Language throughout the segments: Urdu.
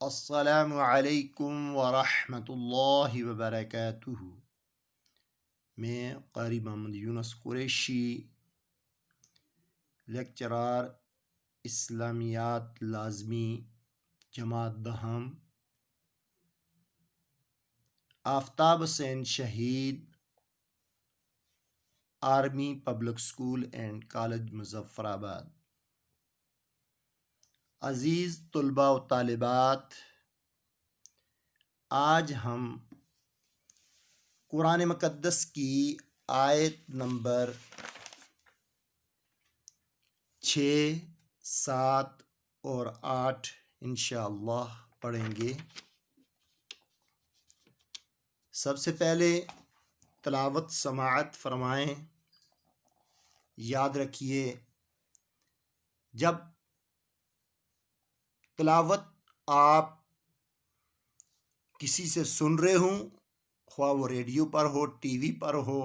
السلام علیکم ورحمۃ اللہ وبرکاتہ۔ میں قاری محمد یونس قریشی، لیکچرار اسلامیات لازمی جماعت دہم، آفتاب حسین شہید army public school and college Muzaffar آباد۔ عزیز طلباء و طالبات، آج ہم قرآن مقدس کی آیت نمبر 6، 7 اور 8 انشاءاللہ پڑھیں گے۔ سب سے پہلے تلاوت سماعت فرمائیں۔ یاد رکھیے، جب تلاوت آپ کسی سے سن رہے ہوں، خواہ وہ ریڈیو پر ہو، ٹی وی پر ہو،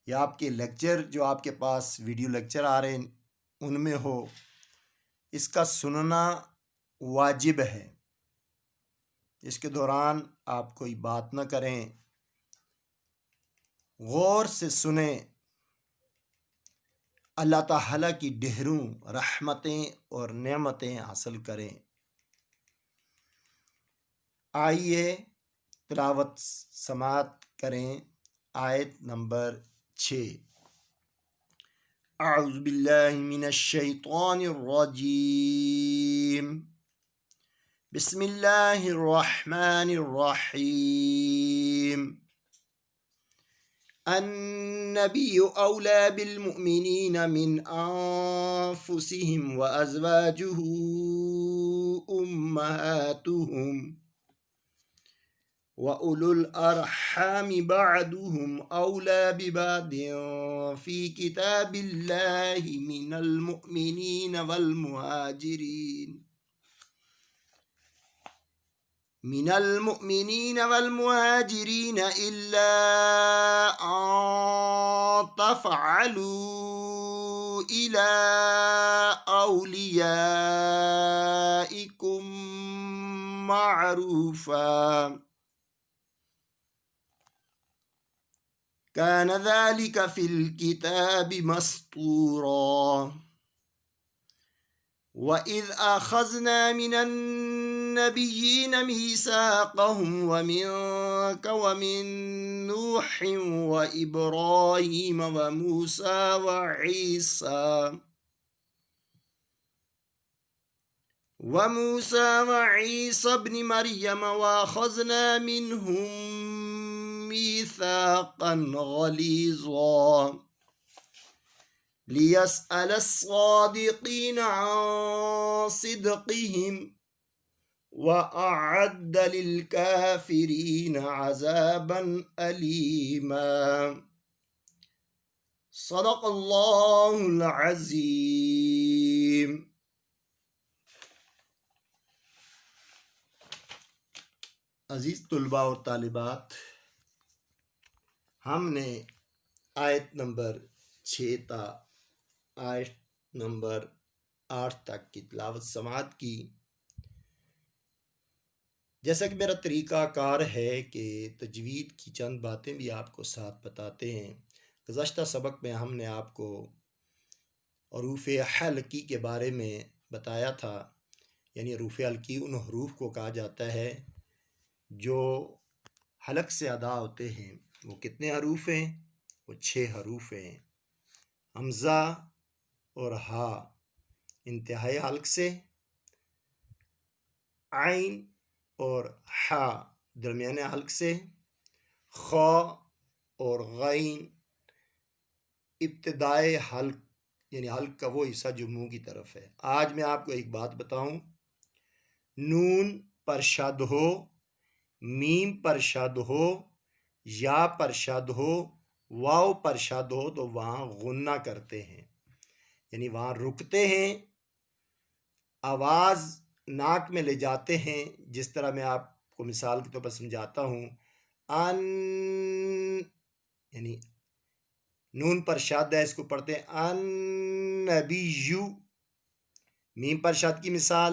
یا آپ کے لیکچر جو آپ کے پاس ویڈیو لیکچر آ رہے ہیں ان میں ہو، اس کا سننا واجب ہے۔ اس کے دوران آپ کوئی بات نہ کریں، غور سے سنیں، اللہ تعالیٰ کی ڈھیروں رحمتیں اور نعمتیں حاصل کریں۔ آئیے تلاوت سماعت کریں۔ آیت نمبر 6۔ اعوذ باللہ من الشیطان الرجیم، بسم اللہ الرحمن الرحیم۔ النبی اولی بالمؤمنین من انفسهم وازواجه امہاتهم وَأُولُو الْأَرْحَامِ بَعْضُهُمْ أَوْلَىٰ بِبَعْضٍ فِي كِتَابِ اللَّهِ مِنَ الْمُؤْمِنِينَ وَالْمُهَاجِرِينَ إِلَّا أَن تَفْعَلُوا إِلَىٰ أَوْلِيَائِكُمْ مَعْرُوفًا كان ذلك في الكتاب مسطورا وإذ أخذنا من النبيين ميثاقهم ومنك ومن نوح وإبراهيم وموسى وعيسى ابن مريم وأخذنا منهم ميثاقا غليظا ليسأل الصادقين عن صدقهم وأعد للكافرين عذابا أليما۔ صدق اللہ العظیم۔ عزیز طلباء اور طالبات، ہم نے آیت نمبر 6 تا آیت نمبر 8 تک کی تلاوت سماعت کی۔ جیسا کہ میرا طریقہ کار ہے کہ تجوید کی چند باتیں بھی آپ کو ساتھ بتاتے ہیں۔ گزشتہ سبق میں ہم نے آپ کو حروف حلقی کے بارے میں بتایا تھا، یعنی حروف حلقی ان حروف کو کہا جاتا ہے جو حلق سے ادا ہوتے ہیں۔ وہ کتنے حروف ہیں؟ وہ 6 حروف ہیں۔ حمزہ اور ہا انتہائی حلق سے، عین اور ہا درمیانے حلق سے، خا اور غین ابتدائی حلق، یعنی حلق کا وہ حصہ جو منہ کی طرف ہے۔ آج میں آپ کو ایک بات بتاؤں، نون پر شد ہو، میم پر شد ہو، یا پر شد ہو، واو پر شد ہو تو وہاں غنہ کرتے ہیں، یعنی وہاں رکتے ہیں، آواز ناک میں لے جاتے ہیں۔ جس طرح میں آپ کو مثال کے طور پر سمجھاتا ہوں، ان، یعنی نون پر شد ہے، اس کو پڑھتے ہیں ان نبیو۔ میم پر شد کی مثال،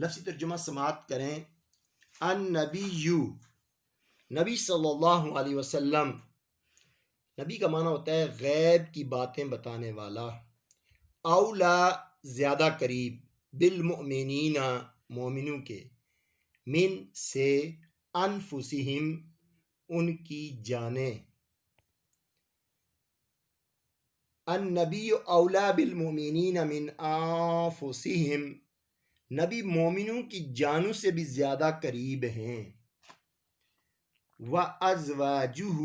لفظی ترجمہ سماعت کریں۔ النبی، نبی صلی اللہ علیہ وسلم، نبی کا معنی ہوتا ہے غیب کی باتیں بتانے والا، اولا زیادہ قریب، بالمؤمنین مومنوں کے، من سے، انفسہم ان کی جانیں، النبی اولا بالمؤمنین من انفسہم، نبی مومنوں کی جانوں سے بھی زیادہ قریب ہیں، وَأَزْوَاجُهُ،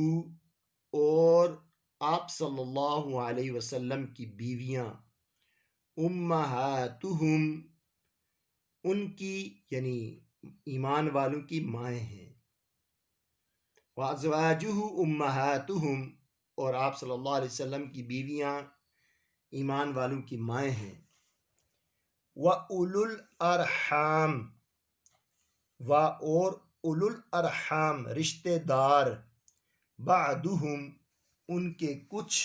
اور آپ صلی اللہ علیہ وسلم کی بیویاں، اُمَّهَاتُهُمْ، ان کی یعنی ایمان والوں کی مائیں ہیں، وَأَزْوَاجُهُ أُمَّهَاتُهُمْ، اور آپ صلی اللہ علیہ وسلم کی بیویاں ایمان والوں کی مائیں ہیں، وَأُولُو الْأَرْحَامِ، اور اولو الارحام رشتے دار، بعدہم ان کے کچھ،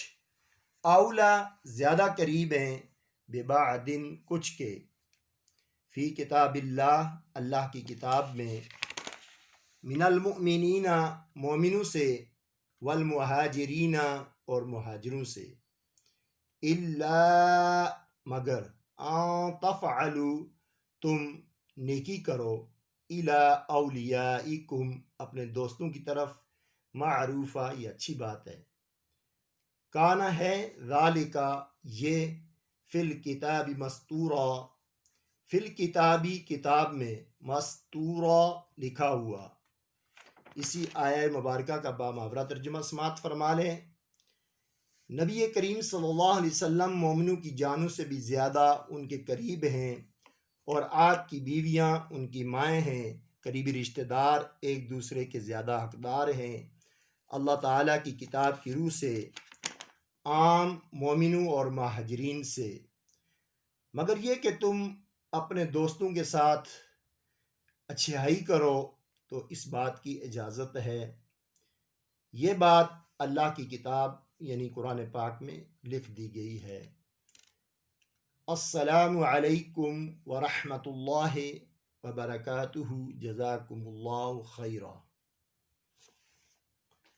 اولا زیادہ قریب ہیں، ببعد کچھ کے، فی کتاب اللہ اللہ کی کتاب میں، من المؤمنین مومنوں سے، والمہاجرین اور مہاجروں سے، الا مگر، ان تفعلوا تم نیکی کرو، الی اولیائکم اپنے دوستوں کی طرف، معروفہ یہ اچھی بات ہے، کانا ہے ذالکا یہ، فی الکتاب مستورا، فی الکتابی کتاب میں، مستورا لکھا ہوا۔ اسی آیہ مبارکہ کا بامحاورہ ترجمہ سماعت فرما لیں۔ نبی کریم صلی اللہ علیہ وسلم مومنوں کی جانوں سے بھی زیادہ ان کے قریب ہیں، اور آپ کی بیویاں ان کی مائیں ہیں، قریبی رشتہ دار ایک دوسرے کے زیادہ حقدار ہیں، اللہ تعالیٰ کی کتاب کی روح سے، عام مومنوں اور مہاجرین سے، مگر یہ کہ تم اپنے دوستوں کے ساتھ اچھائی کرو تو اس بات کی اجازت ہے۔ یہ بات اللہ کی کتاب یعنی قرآن پاک میں لکھ دی گئی ہے۔ السلام علیکم ورحمۃ اللہ وبرکاتہ، جزاکم اللہ خیرا۔